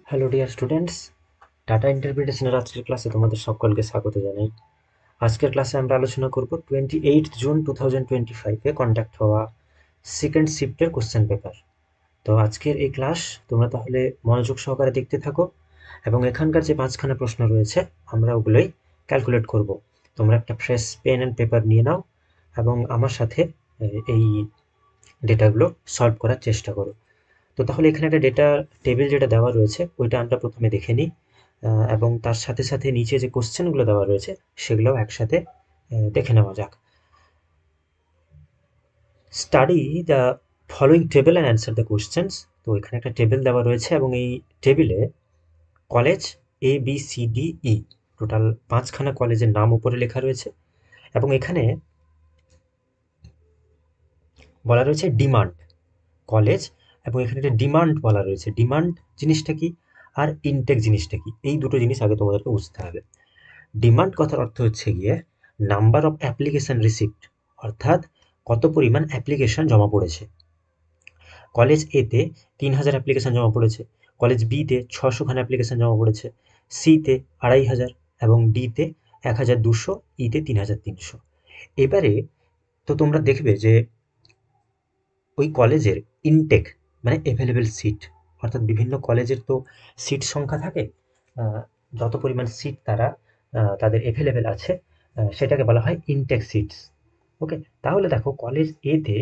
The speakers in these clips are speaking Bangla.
হ্যালো ডিয়ার স্টুডেন্টস, ডাটা ইন্টারপ্রিটেশনের আজকের ক্লাসে তোমাদের সকলকে স্বাগত জানাই। আজকের ক্লাসে আমরা আলোচনা করব 28 জুন 2025-এ কন্ডাক্ট হওয়া সেকেন্ড শিফটের কোশ্চেন পেপার। তো আজকের এই ক্লাস তোমরা তাহলে মনোযোগ সহকারে দেখতে থাকো এবং এখানকার যে 5খানা প্রশ্ন রয়েছে আমরা ওগুলোই ক্যালকুলেট করব। তোমরা একটা ফ্রেশ পেন অ্যান্ড পেপার নিয়ে নাও এবং আমার সাথে এই ডেটাগুলো সলভ করার চেষ্টা করো। তো তাহলে এখানে একটা ডেটা টেবিল যেটা দেওয়া রয়েছে ওইটা আমরা প্রথমে দেখে নিই, এবং তার সাথে সাথে নিচে যে কোশ্চেনগুলো দেওয়া রয়েছে সেগুলোও একসাথে দেখে নেওয়া যাক। Study the following table and answer the questions. তো এখানে একটা টেবিল দেওয়া রয়েছে এবং এই টেবিলে কলেজ ABCDE টোটাল 5খানা কলেজের নাম উপরে লেখা রয়েছে এবং এখানে বলা রয়েছে ডিমান্ড কলেজ, এবং এখানে একটা ডিমান্ড বলা রয়েছে। ডিমান্ড জিনিসটা কি আর ইনটেক জিনিসটা কি, এই দুটো জিনিস আগে তোমাদেরকে বুঝতে হবে। ডিমান্ড কথার অর্থ হচ্ছে গিয়ে নাম্বার অফ অ্যাপ্লিকেশন রিসিপ্ট, অর্থাৎ কত পরিমাণ অ্যাপ্লিকেশন জমা পড়েছে। কলেজ এতে 3000 অ্যাপ্লিকেশন জমা পড়েছে, কলেজ বিতে 600খানা অ্যাপ্লিকেশন জমা পড়েছে, সিতে 2500 এবং ডিতে 1200, ইতে 3300। এবারে তো তোমরা দেখবে যে ওই কলেজের ইনটেক মানে অ্যাভেলেবেল সিট, অর্থাৎ বিভিন্ন কলেজের তো সিট সংখ্যা থাকে, যত পরিমাণ সিট তাদের অ্যাভেলেবেল আছে সেটাকে বলা হয় ইনটেক সিটস। ওকে, তাহলে দেখো কলেজ এতে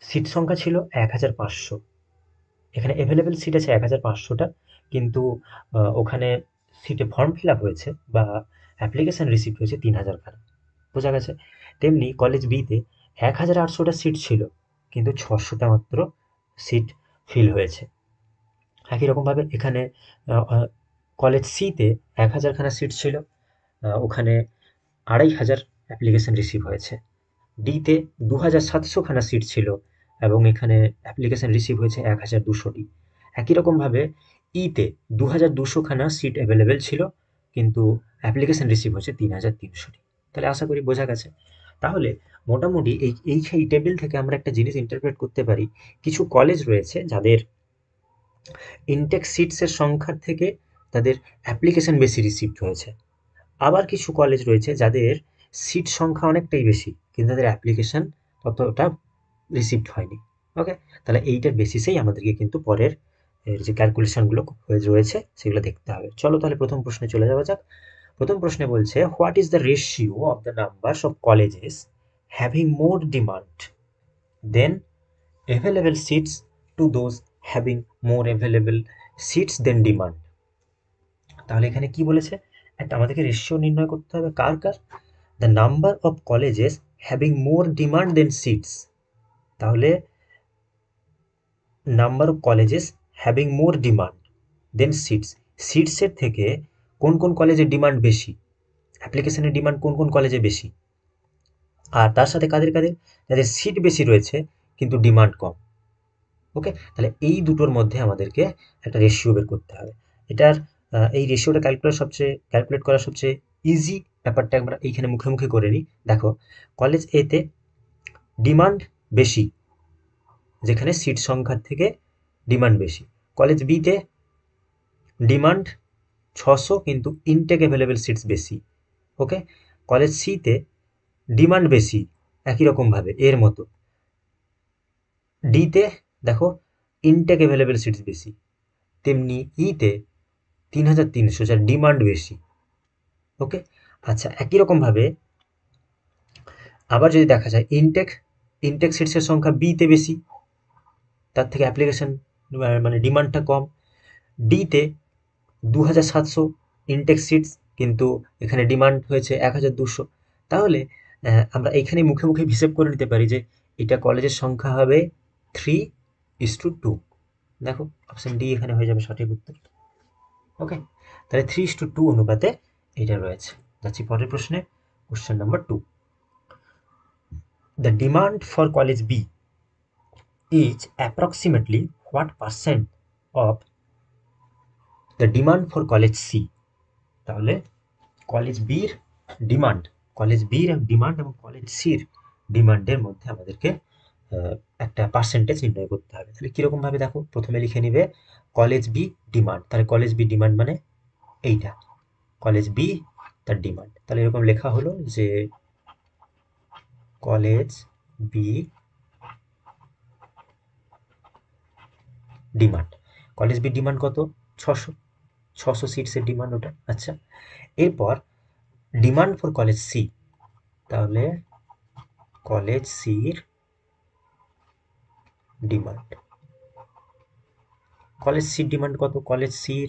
সিট সংখ্যা ছিল 1500, এখানে অ্যাভেলেবেল সিট আছে 1500টা, কিন্তু ওখানে সিটে ফর্ম ফিল আপ হয়েছে বা অ্যাপ্লিকেশন রিসিভ হয়েছে 3000খানা। বোঝা গেছে? তেমনি কলেজ বিতে 1800টা সিট ছিল, কিন্তু 600টা মাত্র সিট ফিল হয়েছে। একই রকমভাবে এখানে কলেজ সিতে 1000খানা সিট ছিল, ওখানে 2500 অ্যাপ্লিকেশন রিসিভ হয়েছে। ডিতে 2700খানা সিট ছিল এবং এখানে অ্যাপ্লিকেশন রিসিভ হয়েছে 1200টি। একই রকমভাবে ইতে 2200খানা সিট অ্যাভেলেবেল ছিল, কিন্তু অ্যাপ্লিকেশন রিসিভ হয়েছে 3300টি। তাহলে আশা করি বোঝা গেছে। তাহলে মোটামুটি এই টেবিল থেকে আমরা একটা জিনিস ইন্টারপ্রেট করতে পারি, কিছু কলেজ রয়েছে যাদের ইনটেক সিটসের সংখ্যার থেকে তাদের অ্যাপ্লিকেশন বেশি রিসিভড হয়েছে। আবার কিছু কলেজ রয়েছে যাদের সিট সংখ্যা অনেকটাই বেশি, কিন্তু তাদের অ্যাপ্লিকেশন ততটা রিসিভড হয়নি। ওকে, তাহলে এইটার বেসিসেই আমাদেরকে কিন্তু পরের যে ক্যালকুলেশনগুলো হয়ে রয়েছে সেগুলো দেখতে হবে। চলো তাহলে প্রথম প্রশ্নে চলে যাওয়া যাক। প্রথম প্রশ্নে বলছে, what is the ratio of the numbers of colleges having more demand than available seats to those having more available seats than demand. তাহলে এখানে কি বলেছে, একটা আমাদেরকে রেশিও নির্ণয় করতে হবে। কার কার? The number of colleges having more demand than seats. তাহলে number of colleges having more demand than seats, সিটসের থেকে কোন কোন কলেজের ডিমান্ড বেশি, অ্যাপ্লিকেশনের ডিমান্ড কোন কোন কলেজে বেশি, আর তার সাথে কাদের কাদের, যাদের সিট বেশি রয়েছে কিন্তু ডিমান্ড কম। ওকে, তাহলে এই দুটোর মধ্যে আমাদেরকে একটা রেশিও বের করতে হবে। এটার এই রেশিওটা ক্যালকুলেট করা সবচেয়ে ইজি। ব্যাপারটা আমরা এইখানে মুখে মুখে করে নিই। দেখো, কলেজ এতে ডিমান্ড বেশি, যেখানে সিট সংখ্যার থেকে ডিমান্ড বেশি। কলেজ বিতে ডিমান্ড 600, কিন্তু ইনটেক অ্যাভেলেবেল সিটস বেশি। ওকে, কলেজ সিতে ডিমান্ড বেশি একই রকমভাবে এর মতো। ডিতে দেখো ইনটেক অ্যাভেলেবেল সিটস বেশি, তেমনি ইতে 3300, যার ডিমান্ড বেশি। ওকে, আচ্ছা, একই রকমভাবে আবার যদি দেখা যায় ইনটেক সিটসের সংখ্যা বিতে বেশি, তার থেকে অ্যাপ্লিকেশন মানে ডিমান্ডটা কম। ডিতে 2700 ইনটেক সিটস, কিন্তু এখানে ডিমান্ড হয়েছে 1200। তাহলে আমরা এইখানে মুখে মুখে হিসেব করে নিতে পারি যে এটা কলেজের সংখ্যা হবে 3:2। দেখো, অপশন ডি এখানে হয়ে যাবে সঠিক উত্তর। ওকে, তাহলে 3:2 অনুপাতে এটা রয়েছে। যাচ্ছি পরের প্রশ্নে, question number 2। The demand for college B is approximately what percent of the demand for college C. তাহলে কলেজ বির ডিমান্ড, এবং কলেজ সির ডিমান্ডের মধ্যে আমাদেরকে একটা পার্সেন্টেজ নির্ণয় করতে হবে। তাহলে কীরকমভাবে দেখো, প্রথমে লিখে নিবে কলেজ বি ডিমান্ড। তাহলে কলেজ বি ডিমান্ড মানে এইটা, কলেজ বি তার ডিমান্ড। তাহলে এরকম লেখা হলো যে college B demand. College B demand কত? 600 সিটসের ডিমান্ড ওটা। আচ্ছা, এরপর ডিমান্ড ফর কলেজ সি, তাহলে কলেজ সির ডিমান্ড, কলেজ সির ডিমান্ড কত? কলেজ সির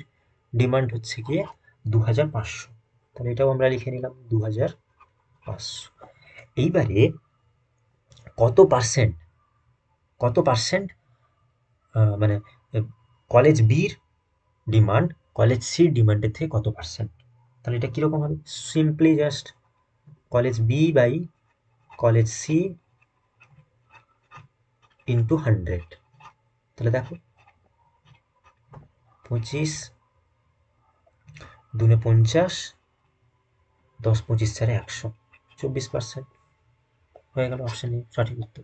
ডিমান্ড হচ্ছে গিয়ে 2500। তাহলে এটাও আমরা লিখে নিলাম 2500। এইবারে কত পার্সেন্ট, কত পার্সেন্ট মানে কলেজ বির ডিমান্ড কলেজ সির ডিমান্ডের থেকে কত পার্সেন্ট? তাহলে এটা কীরকম হবে? Simply just college B by college C into 100। তাহলে দেখো 25 দুনে 50, 10 25 4 100, 24% হয়ে গেল অপশন এ সঠিক উত্তর।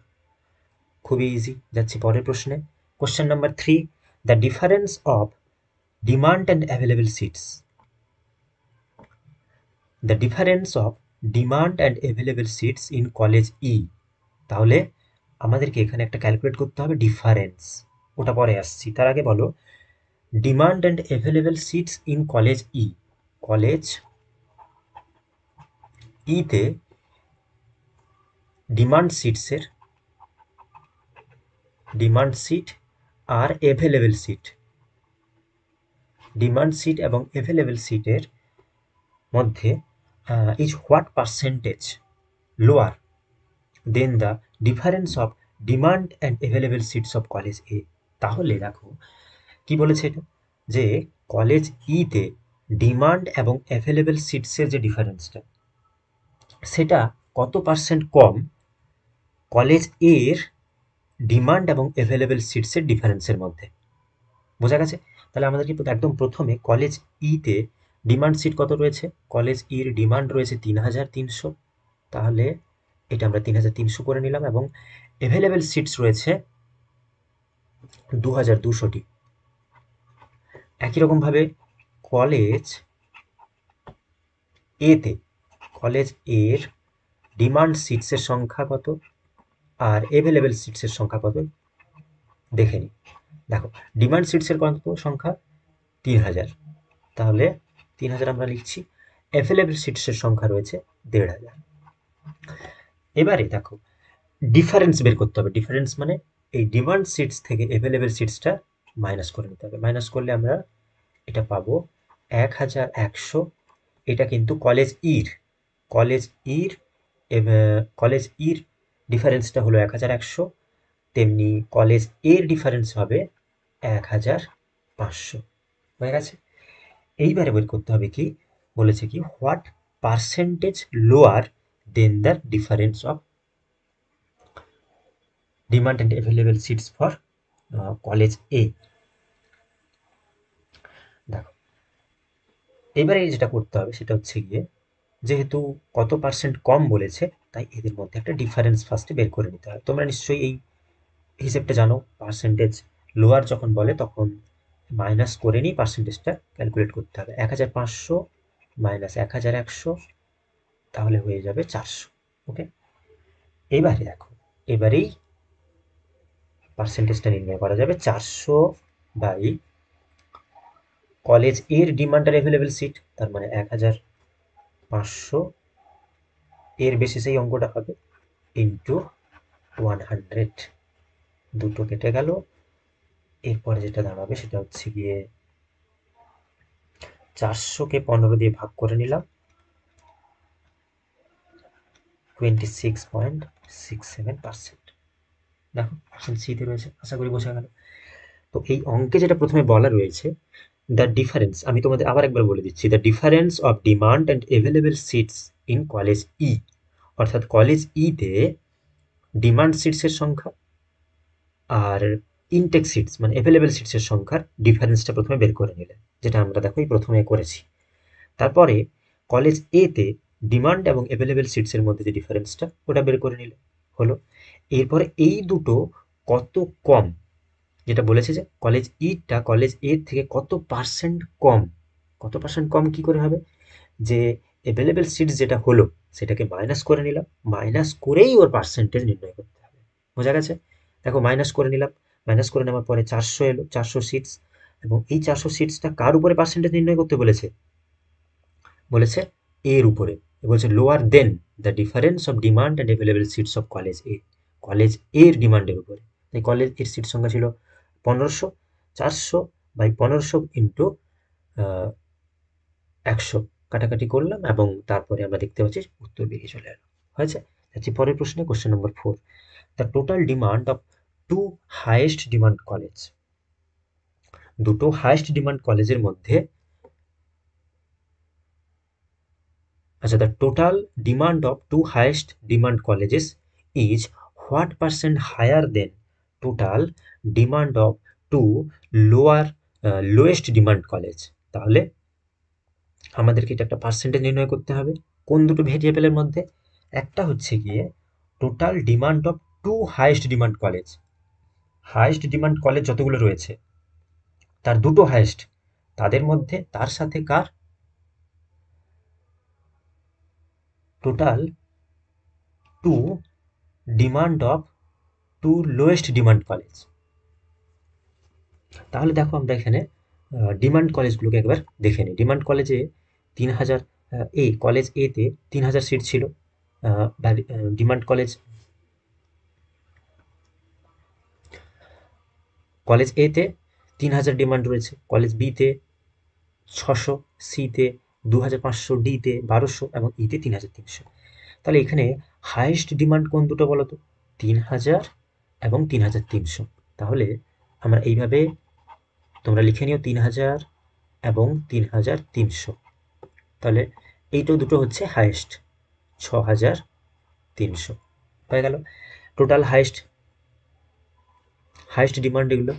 খুবই ইজি। যাচ্ছি পরের প্রশ্নে। Question number 3, the difference of demand and available seats. The difference of demand and available seats in college E. তাহলে আমাদেরকে এখানে একটা ক্যালকুলেট করতে হবে ডিফারেন্স, ওটা পরে আসছি। তার আগে বলো demand and available seats in college E. College ইতে ডিমান্ড সিটসের, ডিমান্ড সিট আর অ্যাভেলেবল সিট, ডিমান্ড সিট এবং অ্যাভেলেবল সিটের মধ্যে is what percentage lower than the difference of demand and available seats of college A. তাহলে দেখো কি বলেছে এটা, যে কলেজ ইতে ডিমান্ড এবং অ্যাভেলেবল সিটসের যে ডিফারেন্সটা, সেটা কত পার্সেন্ট কম কলেজ এর ডিমান্ড এবং অ্যাভেলেবল সিটসের ডিফারেন্সের মধ্যে। বোঝা গেছে? তাহলে আমাদেরকে একদম প্রথমে কলেজ ইতে ডিমান্ড সিট কত রয়েছে? কলেজ ইর ডিমান্ড রয়েছে 3300, তাহলে এটা আমরা 3300 করে নিলাম, এবং অ্যাভেলেবল সিটস রয়েছে 2200টি। একই রকমভাবে কলেজ এতে, কলেজ এর ডিমান্ড সিটসের সংখ্যা কত আর অ্যাভেলেবল সিটসের সংখ্যা কত দেখে নিই। দেখো ডিমান্ড সিটসের কত সংখ্যা? 3000, তাহলে 3000 আমরা লিখছি। অ্যাভেলেবল সিটসের সংখ্যা রয়েছে 1500। এবারে দেখো ডিফারেন্স বের করতে হবে। ডিফারেন্স মানে এই ডিমান্ড সিটস থেকে অ্যাভেলেবল সিটসটা মাইনাস করে নিতে হবে। মাইনাস করলে আমরা এটা পাবো 1100। এটা কিন্তু কলেজ ইর, কলেজ ইর কলেজ ইর ডিফারেন্সটা হলো 1100, তেমনি কলেজ এর ডিফারেন্স হবে 1500। হয়ে গেছে? এইবারে বের করতে হবে কি বলেছে, কি what percentage lower than the difference of demand and available seats for college A. দেখো এবারে যেটা করতে হবে সেটা হচ্ছে গিয়ে, যেহেতু কত পার্সেন্ট কম বলেছে, তাই এদের মধ্যে একটা ডিফারেন্স ফার্স্টে বের করে নিতে হবে। তোমরা নিশ্চয়ই এই হিসেবটা জানো, পার্সেন্টেজ লোয়ার যখন বলে তখন মাইনাস করে নিই পার্সেন্টেজটা ক্যালকুলেট করতে হবে। 1500 মাইনাস 1100, তাহলে হয়ে যাবে 400। ওকে, এবারে দেখো এবারেই পার্সেন্টেজটা নির্ণয় করা যাবে। 400 বাই কলেজ এর ডিমান্ড আর অ্যাভেলেবল সিট, তার মানে 1500 এর বেসিসে এই অঙ্কটা হবে, ইন্টু 100। দুটো কেটে গেল। এরপরে যেটা দাঁড়াবে সেটা হচ্ছে গিয়ে 400কে 15 দিয়ে ভাগ করে নিলাম, 26.67%। দেখো অপশন সিতে রয়েছে, আশা করি বোঝা গেল। তো এই অঙ্কে যেটা প্রথমে বলা রয়েছে, দ্য ডিফারেন্স, আমি তোমাদের আবার একবার বলে দিচ্ছি, the difference of demand and available seats in college E, অর্থাৎ কলেজ ইতে ডিমান্ড সিটসের সংখ্যা আর ইনটেক সিটস মানে অ্যাভেলেবল সিটসের সংখ্যার ডিফারেন্সটা প্রথমে বের করে নিলে, যেটা আমরা দেখো এই প্রথমে করেছি। তারপরে কলেজ এতে ডিমান্ড এবং অ্যাভেলেবল সিটসের মধ্যে যে ডিফারেন্সটা, ওটা বের করে নিলে হলো। এরপরে এই দুটো কত কম যেটা বলেছে যে কলেজ ইটা কলেজ এর থেকে কত পার্সেন্ট কম, কত পার্সেন্ট কম কি করে হবে, যে অ্যাভেলেবেল সিটস যেটা হলো সেটাকে মাইনাস করে নিলাম, মাইনাস করেই ওর পার্সেন্টেজ নির্ণয় করতে হবে। বোঝা গেছে? দেখো মাইনাস করে নিলাম, মাইনাস করে নেওয়ার পরে 400 এলো, 400 সিটস, এবং এই 400 সিটসটা কার উপরে পার্সেন্টেজ নির্ণয় করতে বলেছে, বলেছে এর উপরে। বলছে lower than the difference of demand and available seats of college A, college এর ডিমান্ডের উপরে। তাই কলেজ এর সিট সংখ্যা ছিল 1500, 400 বাই 1500 ইন্টু 100 কাটাকাটি করলাম, এবং তারপরে আমরা দেখতে পাচ্ছি উত্তর বেরিয়ে চলে এলো। হয়েছে? যাচ্ছি পরের প্রশ্নে, question number 4। The total demand of two highest demand college, দুটো হাইয়েস্ট ডিমান্ড কলেজের মধ্যে, আচ্ছা, the total demand of two highest demand colleges is what percent higher than total demand of two lower lowest demand college. তাহলে আমাদেরকে এটা একটা পার্সেন্টেজ নির্ণয় করতে হবে কোন দুটো ভেরিয়েবলের মধ্যে, একটা হচ্ছে গিয়ে total demand of two highest demand college, highest demand college যতগুলো রয়েছে তার দুটো হাইয়েস্ট, তাদের মধ্যে তার সাথে কার total two demand of two lowest demand college. তাহলে দেখো আমরা এখানে ডিমান্ড কলেজগুলোকে একবার দেখে নিই। ডিমান্ড কলেজে 3000, কলেজ এতে 3000 সিট ছিল। ডিমান্ড কলেজ এতে 3000 ডিমান্ড রয়েছে, কলেজ বিতে 600, সিতে 2500, ডিতে 1200 এবং ইতে 3300। তাহলে এখানে হাইয়েস্ট ডিমান্ড কোন দুটো বলো তো, 3000 এবং 3300। তাহলে আমরা এইভাবে, তোমরা লিখে নিও 3000 এবং 3300। তাহলে এইটা দুটো হচ্ছে হাইয়েস্ট, 6300 হয়ে গেল। টোটাল হাইয়েস্ট হাইয়েস্ট ডিমান্ড এগুলো,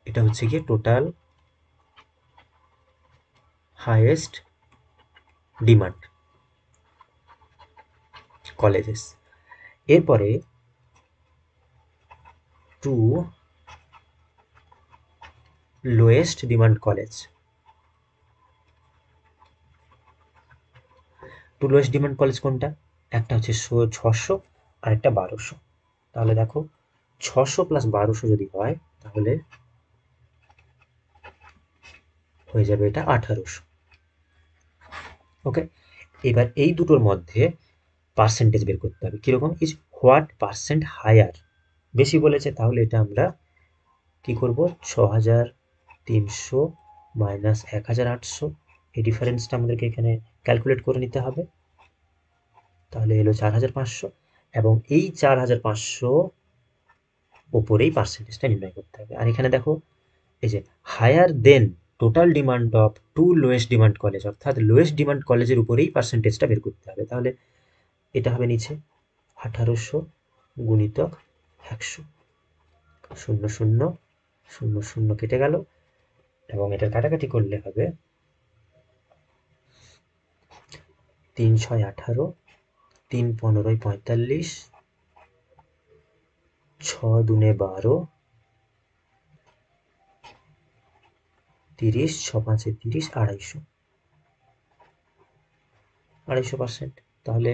এটা হচ্ছে গিয়ে টোটাল হাইয়েস্ট ডিমান্ড কলেজেস। এরপরে two lowest demand college, two lowest demand college কোনটা, একটা হচ্ছে 600 আর একটা 1200। তাহলে দেখো 600 প্লাস 1200 যদি হয় তাহলে হয়ে যাবে এটা 1800। ওকে, এবার এই দুটোর মধ্যে পার্সেন্টেজ বের করতে হবে কিরকম, ইজ হোয়াট পার্সেন্ট হায়ার, বেশি বলেছে তাহলে এটা আমরা কি করব, 6300 মাইনাস 1800, এই ডিফারেন্সটা আমাদেরকে এখানে ক্যালকুলেট করে নিতে হবে। তাহলে এলো 4500, এবং এই 4500 ওপরেই পার্সেন্টেজটা নির্ণয় করতে হবে। আর এখানে দেখো এই যে higher than total demand of two lowest demand college, অর্থাৎ লোয়েস্ট ডিমান্ড কলেজের উপরেই পার্সেন্টেজটা বের করতে হবে। তাহলে এটা হবে নিচে 1800 গুণিতক 100, 0 0 0 0 কেটে গেল, এবং এটার কাটাকাটি করলে হবে 3 6 18, 3 15 45, 6 2 12, 30, 6 5 30, 250, 250%। তাহলে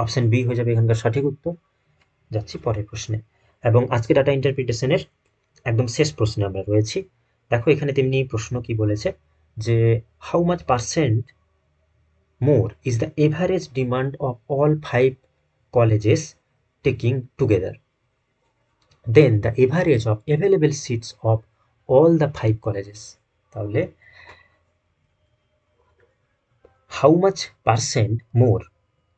অপশন বি হয়ে যাবে এখানকার সঠিক উত্তর। যাচ্ছি পরের প্রশ্নে, এবং আজকে ডাটা ইন্টারপ্রিটেশনের একদম শেষ প্রশ্নে আমরা রয়েছি। দেখো এখানে তেমনি প্রশ্ন কি বলেছে, যে how much percent more is the average demand of all 5 colleges taking together than the average of available seats of all the 5 colleges. তাহলে how much percent more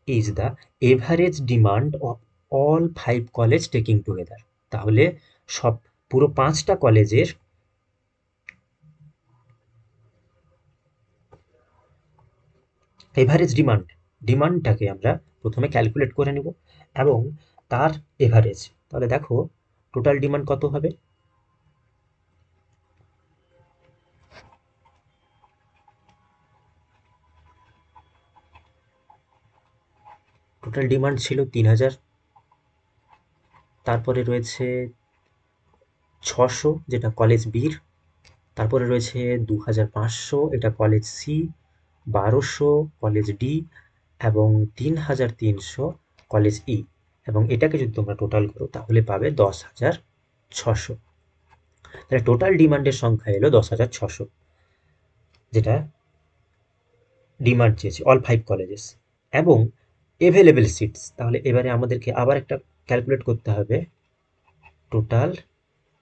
is the average demand of all 5 college taking together. তাহলে সব পুরো 5টা কলেজের এভারেজ ডিমান্ডটাকে আমরা প্রথমে ক্যালকুলেট করে নেব, এবং তার এভারেজ। তাহলে দেখো টোটাল ডিমান্ড কত হবে, টোটাল ডিমান্ড ছিল 3000, তারপরে রয়েছে 600 যেটা কলেজ বির, তারপরে রয়েছে 2500 এটা কলেজ সি, 1200 কলেজ ডি এবং 3300 কলেজ ই, এবং এটাকে যদি তোমরা টোটাল করো তাহলে পাবে 10,600। তাহলে টোটাল ডিমান্ডের সংখ্যা এলো 10,600, যেটা ডিমান্ড চেয়েছে অল 5 কলেজেস। এবং এভেলেবেল সিটস, তাহলে এবারে আমাদেরকে আবার একটা ক্যালকুলেট করতে হবে টোটাল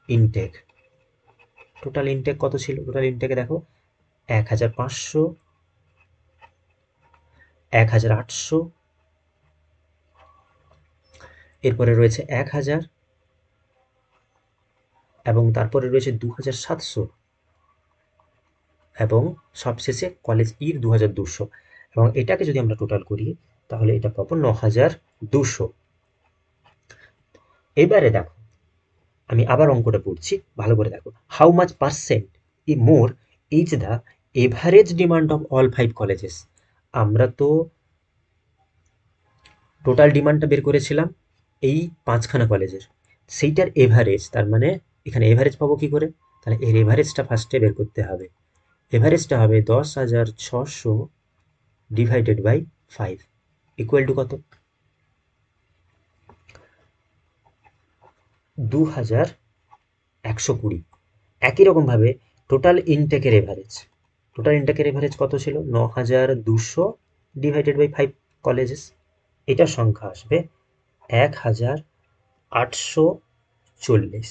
ইনটেক। টোটাল ইনটেক কত ছিল? টোটাল ইনটেকে দেখো 1,500, 1,800, এরপরে রয়েছে 1,000 এবং তারপরে রয়েছে 2,700 এবং সবশেষে কলেজ ইর 2,200, এবং এটাকে যদি আমরা টোটাল করি তাহলে এটা পাবো 9,200। এবারে দেখো আমি আবার অঙ্কটা পড়ছি, ভালো করে দেখো। How much percent E more is the average demand of all 5 colleges. আমরা তো টোটাল ডিমান্ডটা বের করেছিলাম এই 5খানা কলেজের, সেইটার এভারেজ, তার মানে এখানে এভারেজ পাবো কি করে? তাহলে এর এভারেজটা ফার্স্টে বের করতে হবে। এভারেজটা হবে 10,600 ডিভাইডেড বাই 5 ইকুয়াল টু কত? 2,120। একই রকমভাবে টোটাল ইনটেকের এভারেজ, টোটাল ইনটেকের এভারেজ কত ছিল? 9,200 ডিভাইডেড বাই 5 কলেজেস, এটার সংখ্যা আসবে 1,840।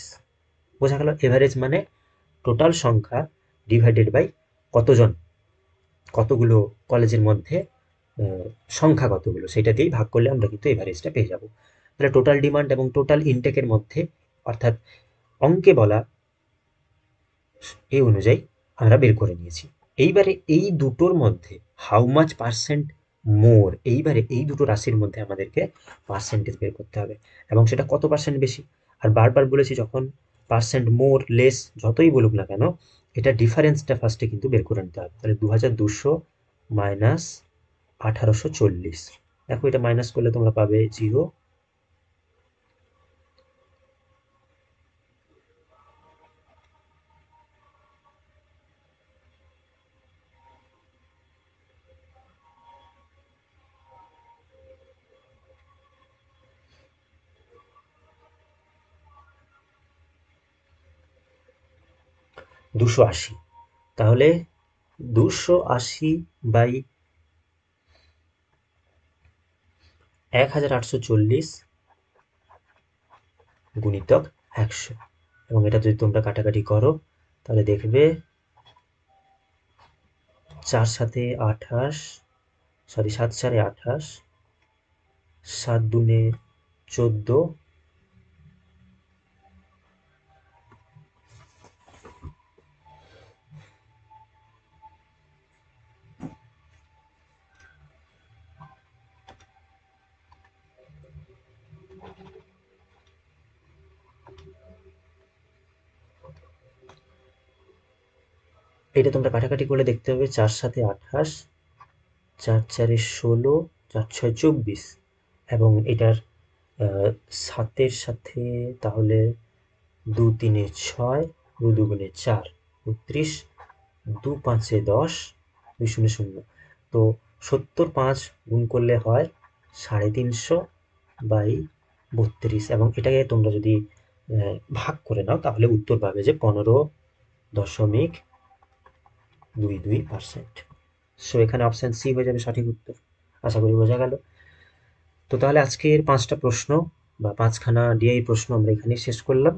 বোঝা গেল? এভারেজ মানে টোটাল সংখ্যা ডিভাইডেড বাই কতজন, কতগুলো কলেজের মধ্যে সংখ্যা কতগুলো, সেটা দিয়েই ভাগ করলে আমরা কিন্তু এভারেজটা পেয়ে যাব। তাহলে টোটাল ডিমান্ড এবং টোটাল ইনটেকের মধ্যে, অর্থাৎ অঙ্কে বলা এই অনুযায়ী আমরা বের করে নিয়েছি। এইবারে এই দুটোর মধ্যে হাউ মাচ পার্সেন্ট মোর, এইবারে এই দুটো রাশির মধ্যে আমাদেরকে পার্সেন্টেজ বের করতে হবে, এবং সেটা কত পার্সেন্ট বেশি। আর বারবার বলেছি, যখন পার্সেন্ট মোর লেস যতই বলুক না কেন, এটা ডিফারেন্সটা ফার্স্টে কিন্তু বের করে নিতে হবে। তাহলে 2,200 মাইনাস 1,840, দেখো এটা মাইনাস করলে তোমরা পাবে 0। 280, তাহলে 280 বাই 1,840 গুণিতক 100, এবং এটা যদি তোমরা কাটাকাটি করো তাহলে দেখবে 4 সাথে 28, সরি 7 4 28, 7 দুনে 14, এটা তোমরা কাটাকাটি করলে দেখতে হবে 4 সাথে 28, 4 4 16, 4 6 24, এবং এটার সাতের সাথে তাহলে 2 3 6, 2 2 4, 32, 2 5 10, 2 0 0, তো 75 গুণ করলে হয় 350 বাই 32, এবং এটাকে তোমরা যদি ভাগ করে নাও তাহলে উত্তর পাবে যে 15.22%। সো এখানে অপশান সি হয়ে যাবে সঠিক উত্তর। আশা করি বোঝা গেল। তো তাহলে আজকের 5টা প্রশ্ন বা 5খানা ডিআই প্রশ্ন আমরা এখানে শেষ করলাম।